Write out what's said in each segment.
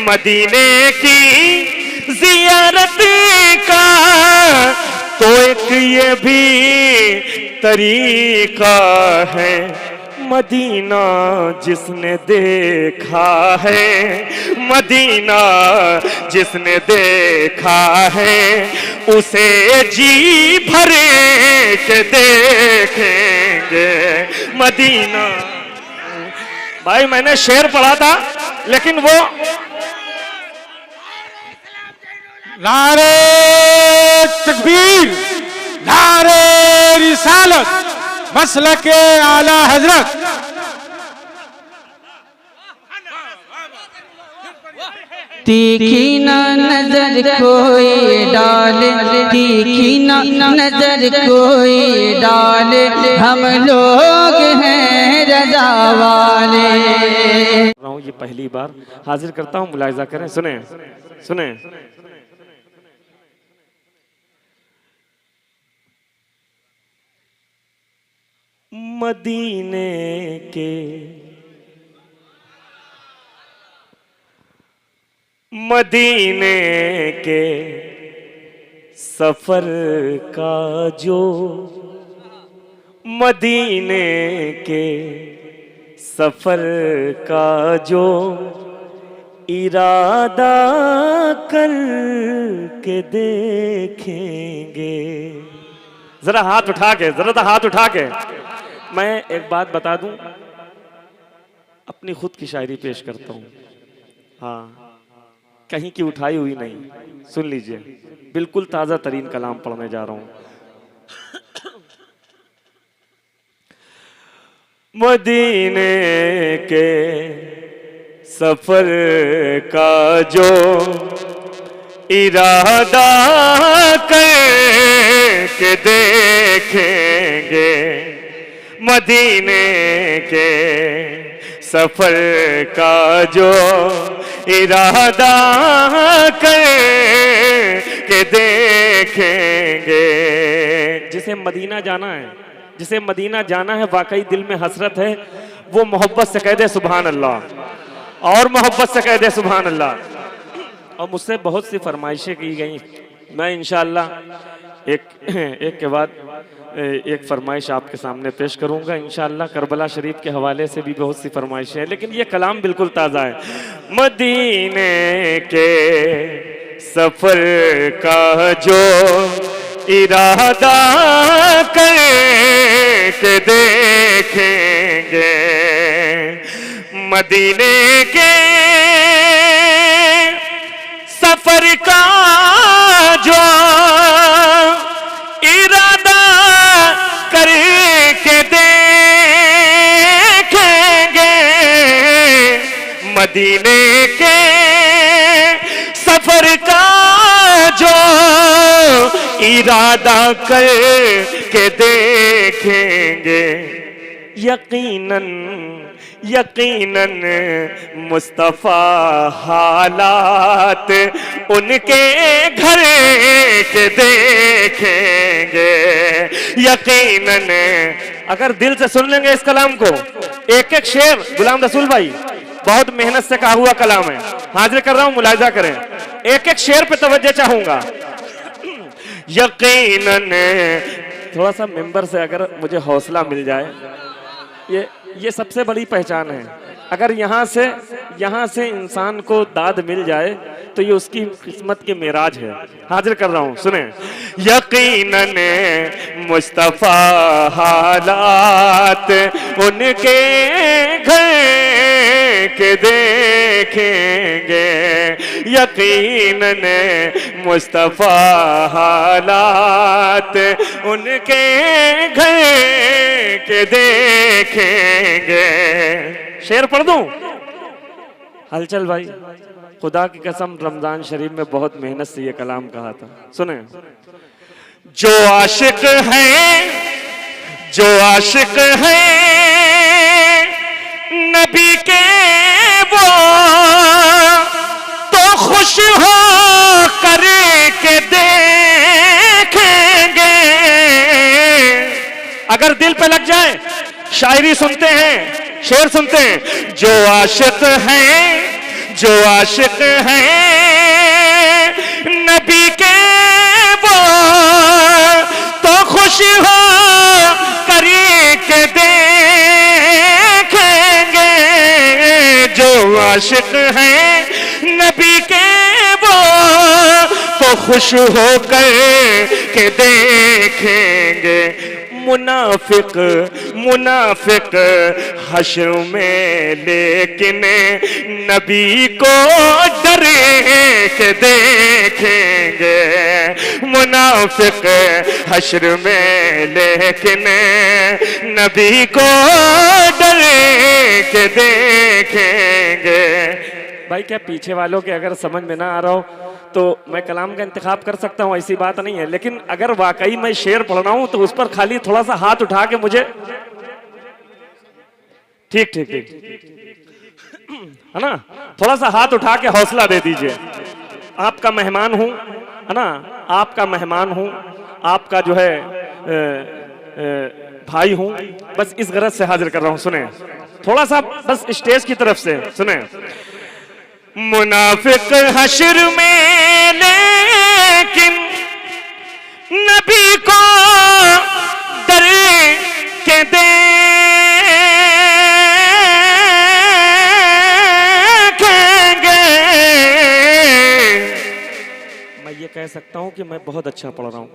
मदीने की जियारत का तो एक ये भी तरीका है। मदीना जिसने देखा है, मदीना जिसने देखा है, उसे जी भरे के देखेंगे मदीना। भाई मैंने शेर पढ़ा था लेकिन वो नारे तकबीर, नारे रिसालत, मसलके आला हजरत। तीखी ना नजर कोई डाले, तीखी ना नजर कोई डाले, हम लोग हैं रजा वाले। ये पहली बार हाजिर करता हूँ, मुलाहिजा करें, सुने सुने। मदीने के सफर का जो, मदीने के सफर का जो इरादा कर के देखेंगे। जरा हाथ उठा के, जरा हाथ उठा के। मैं एक बात बता दूं, अपनी खुद की शायरी पेश करता हूं, हाँ, कहीं की उठाई हुई नहीं। सुन लीजिए, बिल्कुल ताजा तरीन कलाम पढ़ने जा रहा हूं। मदीने के सफर का जो इरादा करके देखेंगे, मदीने के सफर का जो इरादा करके देखेंगे। जिसे मदीना जाना है, जिसे मदीना जाना है, वाकई दिल में हसरत है, वो मोहब्बत से कह दे सुभान अल्लाह, और मोहब्बत से कह दे सुभान अल्लाह। और मुझसे बहुत सी फरमाइशें की गई, मैं इंशाअल्लाह एक के बाद एक फरमाइश आपके सामने पेश करूंगा इंशाअल्लाह। करबला शरीफ के हवाले से भी बहुत सी फरमाइशें हैं, लेकिन ये कलाम बिल्कुल ताज़ा है। मदीने के सफर का जो इरादा करके देखेंगे, मदीने के सफर का जो इरादा करके देखेंगे, मदीने के सफर का जो इरादा करके देखेंगे। यकीनन यकीनन मुस्तफा हालात उनके घर के देखेंगे। यकीनन अगर दिल से सुन लेंगे इस कलाम को, एक एक शेर गुलाम रसूल भाई बहुत मेहनत से कहा हुआ कलाम है, हाजिर कर रहा हूं, मुलाहिजा करें। एक एक शेर पे तवज्जो चाहूंगा। यकीनन थोड़ा सा मेंबर से अगर मुझे हौसला मिल जाए, ये सबसे बड़ी पहचान है। अगर यहाँ से इंसान को दाद मिल जाए तो ये उसकी किस्मत की मेराज है। हाजिर कर रहा हूँ, सुने। यकीनन मुस्तफा हालात उनके घर के देखेंगे। यकीनन मुस्तफा हालात उनके घर के देखेंगे। शेर पढ़ दूं? हलचल भाई, खुदा की कसम रमजान शरीफ में बहुत मेहनत से ये कलाम कहा था, सुने। जो आशिक है नबी के वो तो खुश हो करके देखेंगे। अगर दिल पे लग जाए, शायरी सुनते हैं, शेर सुनते हैं। जो जो आशिक हैं नबी के वो तो खुश हो करी के देखेंगे। जो आशिक हैं नबी के वो तो खुश होकर के देखेंगे। मुनाफिक मुनाफिक हश्र में लेकिन नबी को डरे के देखेंगे। मुनाफिक हश्र में लेकिन नबी को डरे के देखेंगे। भाई क्या पीछे वालों के अगर समझ में ना आ रहा हो तो मैं कलाम का इंतखाब कर सकता हूं, ऐसी बात नहीं है। लेकिन अगर वाकई मैं शेर पढ़ रहा हूं तो उस पर खाली थोड़ा सा हाथ उठा के मुझे ठीक ठीक ठीक है ना, थोड़ा सा हाथ उठा के हौसला दे दीजिए। आपका मेहमान हूं, है ना, आपका मेहमान हूं, आपका जो है भाई हूं, बस इस गरज से हाजिर कर रहा हूं। सुने थोड़ा सा बस स्टेज की तरफ से सुने। मुनाफिक हश्र में लेकिन नबी को डर के देखेंगे। मैं ये कह सकता हूं कि मैं बहुत अच्छा पढ़ रहा हूं,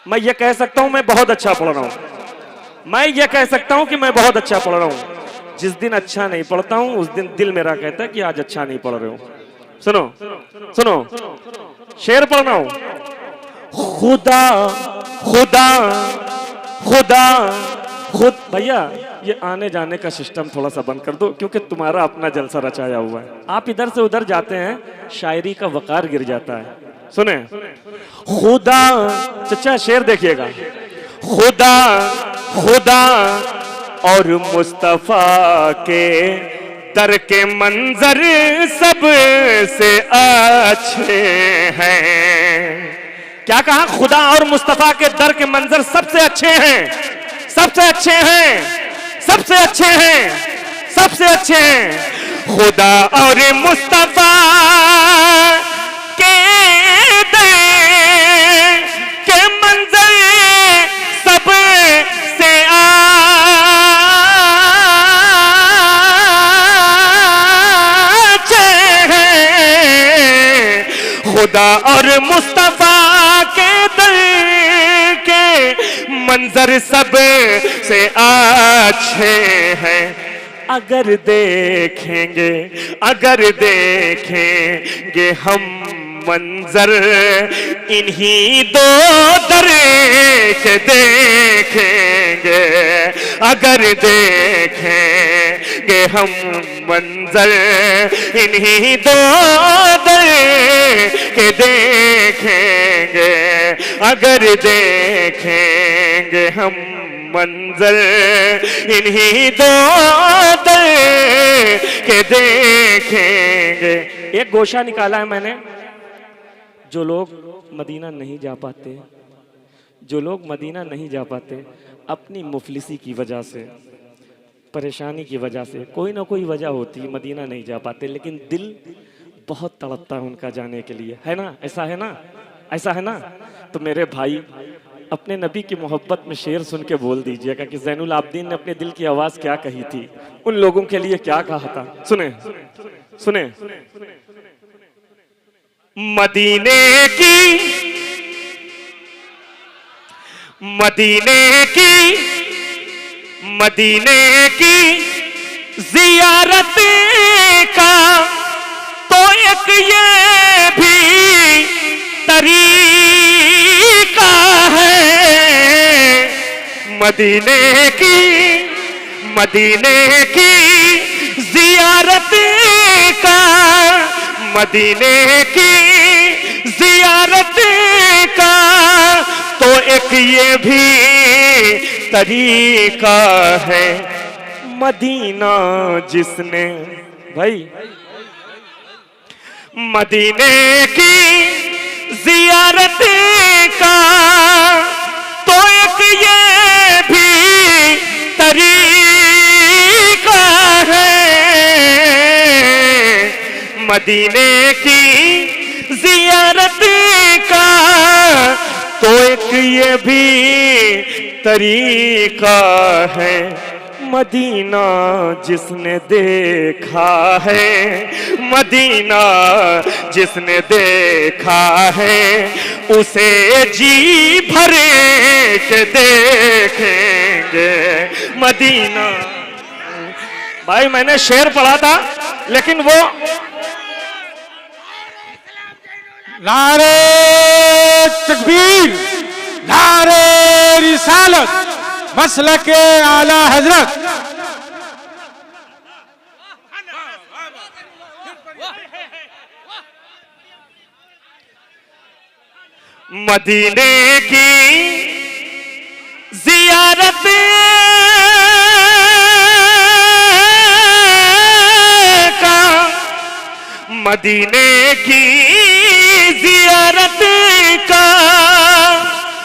मैं ये कह सकता हूं मैं बहुत अच्छा पढ़ रहा हूं, मैं ये कह सकता हूं कि मैं बहुत अच्छा पढ़ रहा हूं। जिस दिन अच्छा नहीं पढ़ता हूं उस दिन दिल मेरा कहता है कि आज अच्छा नहीं पढ़ रहे हो। सुनो सुनो शेर पढ़ना हूं। खुदा खुदा खुदा खुद भैया ये आने जाने का सिस्टम थोड़ा सा बंद कर दो क्योंकि तुम्हारा अपना जलसा रचाया हुआ है। आप इधर से उधर जाते हैं शायरी का वकार गिर जाता है। सुने खुदा, चचा शेर देखिएगा। खुदा खुदा और मुस्तफा के दर के मंजर सबसे अच्छे हैं। क्या कहा? खुदा और मुस्तफा के दर के मंजर सबसे अच्छे हैं, सबसे अच्छे हैं, सबसे अच्छे हैं, सबसे अच्छे हैं। खुदा और मुस्तफा के दर के मंजर सबसे अच्छे हैं। खुदा और मुस्तफा के दर के मंजर सब से अच्छे हैं। अगर देखेंगे हम मंजर इन्हीं दो दर के देखेंगे। अगर देखेंगे हम मंजर इन्हीं दो दर के देखेंगे। अगर देखेंगे हम मंजर इन्हीं दो दर के देखेंगे। एक गोशा निकाला है मैंने। जो लोग मदीना नहीं जा पाते, जो लोग मदीना नहीं जा पाते अपनी मुफलिसी की वजह से, परेशानी की वजह से, कोई ना कोई वजह होती है मदीना नहीं जा पाते, लेकिन दिल बहुत तड़पता है उनका जाने के लिए, है ना? ऐसा है ना? ऐसा है ना? तो मेरे भाई अपने नबी की मोहब्बत में शेर सुन के बोल दीजिएगा कि ज़ैनुल आबदीन ने अपने दिल की आवाज क्या कही थी, उन लोगों के लिए क्या कहा था। सुने सुने मदीने की जियारत का तो एक ये भी तरीका है। मदीने की जियारत का, मदीने की जियारत का तो एक ये भी तरीका है। मदीना जिसने भाई, मदीने की जियारत का तो एक ये भी तरीका है। मदीने की जियारत का तो एक ये भी तरीका है। मदीना जिसने देखा है, मदीना जिसने देखा है, उसे जी भर के देखेंगे मदीना। भाई मैंने शेर पढ़ा था लेकिन वो नारे तकबीर, नारे रिसालत, मसलके आला हजरत। मदीने की जियारत का, मदीने की जियारत का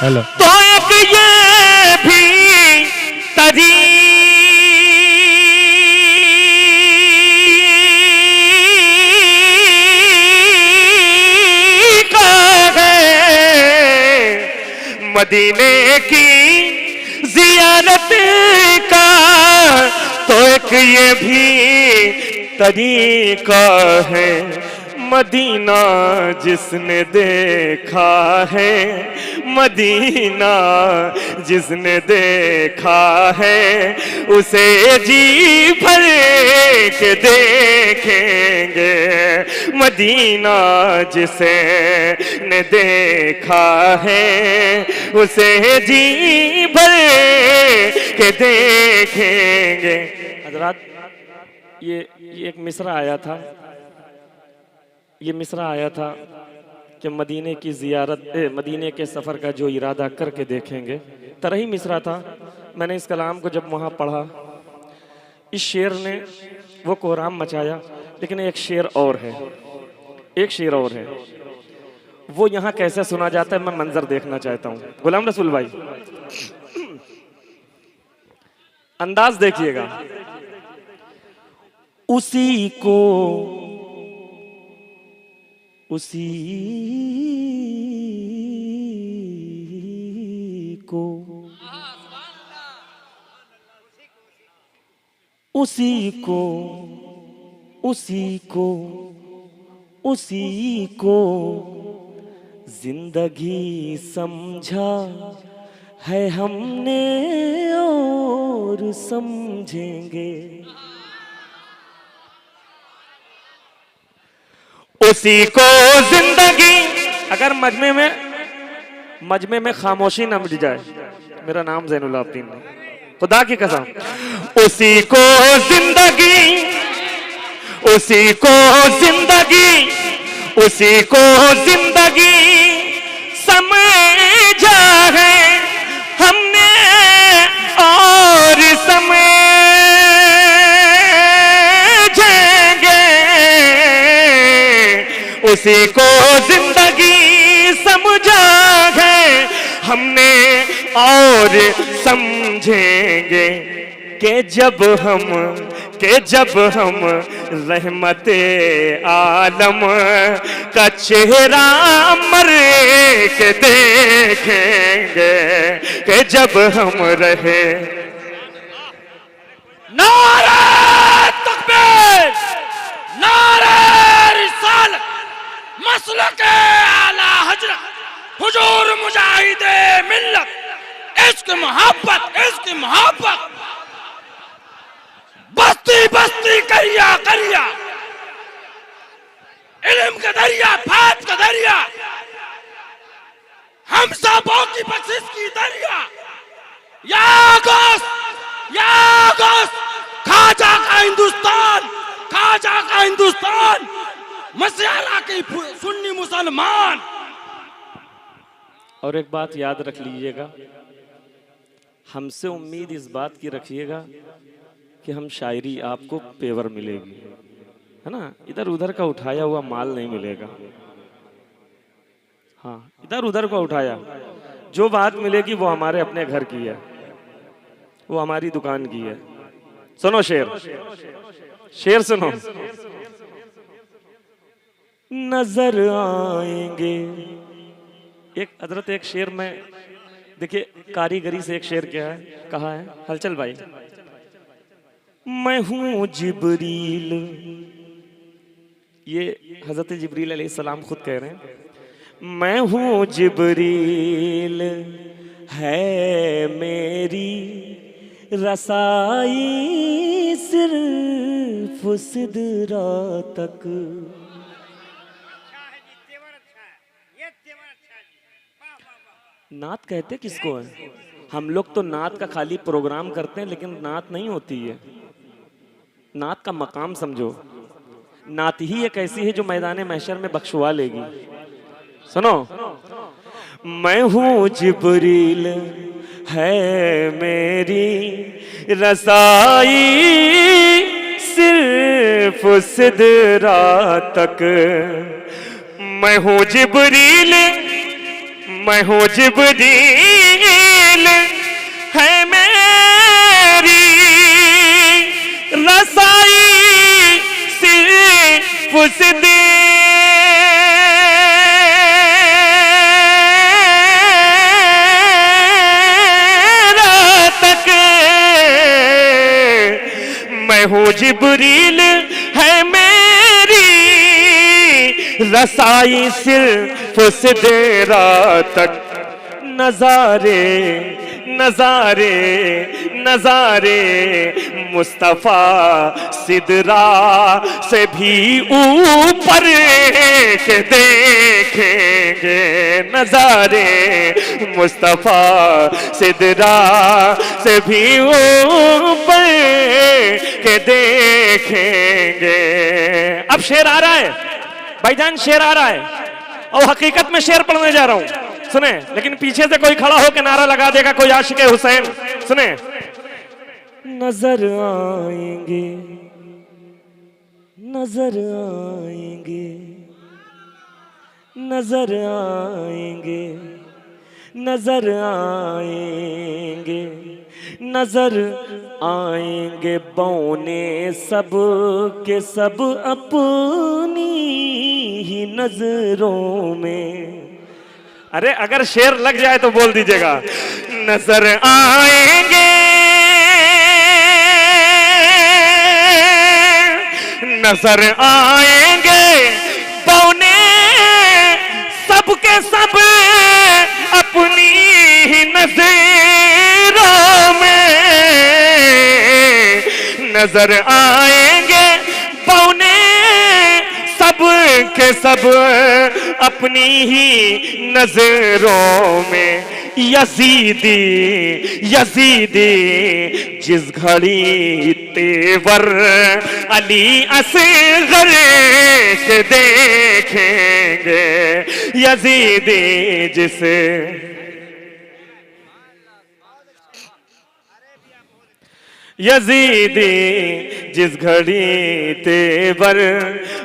हेलो तो एक ये भी तरीका है। मदीने की जियारत का तो एक ये भी तरीका है। मदीना जिसने देखा है, मदीना जिसने देखा है, उसे जी भर के देखेंगे। मदीना जिसे ने देखा है, उसे जी भर के देखेंगे। हजरात ये एक मिसरा आया था, ये मिसरा आया था कि मदीने की जियारत, मदीने के सफ़र का जो इरादा करके देखेंगे, तरह ही मिसरा था। मैंने इस कलाम को जब वहाँ पढ़ा, इस शेर ने वो कोहराम मचाया। लेकिन एक शेर और है, एक शेर और है, वो यहाँ कैसे सुना जाता है मैं मंजर देखना चाहता हूँ। गुलाम रसूल भाई अंदाज देखिएगा। उसी को उसी को उसी को उसी को उसी को जिंदगी समझा है हमने और समझेंगे। उसी को जिंदगी, अगर मजमे में खामोशी न मिट जाए, मेरा नाम ज़ैनुल आबिदीन है, खुदा की कसम। उसी को जिंदगी, उसी को जिंदगी, उसी को जिंदगी समझा है हमने और समझेंगे। उसी को जिंदगी समझा है हमने और समझेंगे कि जब हम रहमते आलम का चेहरा मर के देखेंगे, कि जब हम रहे। नारे तकबीर, नारे रिसालत, मसलके आला हजरत, हुजूर मुजाहिदे मिल्लत, इश्क मोहब्बत, इश्क मोहब्बत, बस्ती बस्ती करिया करिया, इल्म का दरिया, फात का दरिया, हम सबों की बख्शिश की दरिया। या गौस, या गौस, खाजा का हिंदुस्तान, खाजा का हिंदुस्तान, मसियाला की सुन्नी मुसलमान। और एक बात याद रख लीजिएगा, हमसे उम्मीद इस बात की रखिएगा कि हम शायरी आपको पेवर मिलेगी, है ना, इधर उधर का उठाया हुआ माल नहीं मिलेगा। हाँ, इधर उधर का उठाया, जो बात मिलेगी वो हमारे अपने घर की है, वो हमारी दुकान की है। सुनो शेर, शेर सुनो। नजर आएंगे। एक हजरत एक शेर में देखिए कारीगरी से एक शेर क्या है कहा है हलचल भाई। मैं हूं जिब्रील, ये हजरत जिब्रील अलैहिस्सलाम खुद कह रहे हैं, मैं हूं जिब्रील है मेरी रसाई सिर्फ सिदरा तक। नात कहते किसको है? हम लोग तो नात का खाली प्रोग्राम करते हैं, लेकिन नात नहीं होती है। नात का मकाम समझो। नात ही एक ऐसी है जो मैदान महशर में बख्शवा लेगी। सुनो, मैं हूं जिब्रील है मेरी रसाई सिर्फ सिदरा तक। मैं हूं जिब्रील, मैं हूं जिब्रील है मेरी रसाई सिर्फ सिदरा तक। मैं हूं जिब्रील है मेरी रसाई सिर्फ सिदरा तक। नजारे नजारे नजारे मुस्तफा सिदरा से भी ऊपर के देखेंगे। नजारे मुस्तफा सिदरा से भी ऊपर के देखेंगे। अब शेर आ रहा है भाईजान, शेर आ रहा है और हकीकत में शेर पढ़ने जा रहा हूं, सुने। लेकिन पीछे से कोई खड़ा होकर नारा लगा देगा, कोई आशिक हुसैन। सुने, नजर आएंगे नजर आएंगे नजर आएंगे नजर आएंगे नजर आएंगे बौने सब के सब अपनी ही नजरों में। अरे अगर शेर लग जाए तो बोल दीजिएगा। नजर आएंगे नजर आएंगे बौने सबके सब अपनी ही नजरों में। नजर आएंगे बौने सब के सब अपनी ही नजरों में। यजीदी यजीदी जिस घड़ी तेवर अली असगर के देखेंगे। यजीदी जिसे यजीदी जिस घड़ी तेवर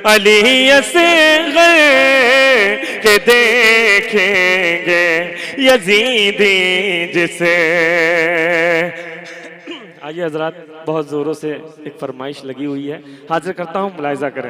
अली असगर के देखेंगे। यजीदी जिसे। आइए हजरात, बहुत जोरों से एक फरमाइश लगी हुई है, हाजिर करता हूं, मुलाहिजा करें।